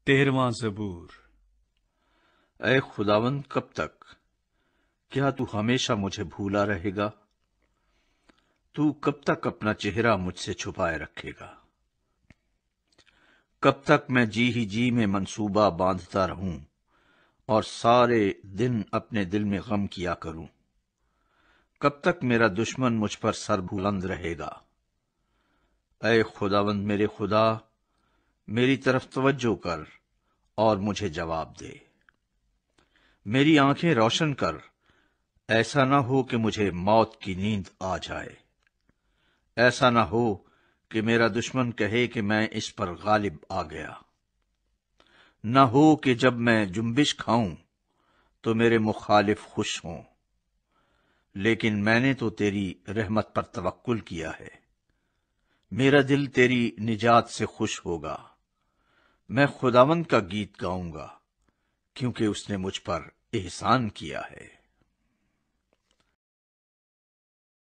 13واں زبور۔ اے خداوند، کب تک؟ کیا تو ہمیشہ مجھے بھولا رہے گا؟ تو کب تک اپنا چہرہ مجھ سے چھپائے رکھے گا؟ کب تک میں جی میں منصوبہ باندھتا رہوں اور سارے دن اپنے دل میں غم کیا کروں؟ کب تک میرا دشمن مجھ پر سر بلند رہے گا؟ اے خداوند میرے خدا، میری طرف توجہ کر اور مجھے جواب دے۔ میری آنکھیں روشن کر، ایسا نہ ہو کہ مجھے موت کی نیند آ جائے۔ ایسا نہ ہو کہ میرا دشمن کہے کہ میں اس پر غالب آ گیا۔ نہ ہو کہ جب میں جنبش کھاؤں تو میرے مخالف خوش ہوں۔ لیکن میں نے تو تیری رحمت پر توکل کیا ہے۔ میرا دل تیری نجات سے خوش ہوگا۔ میں خداوند کا گیت گاؤں گا، کیونکہ اس نے مجھ پر احسان کیا ہے۔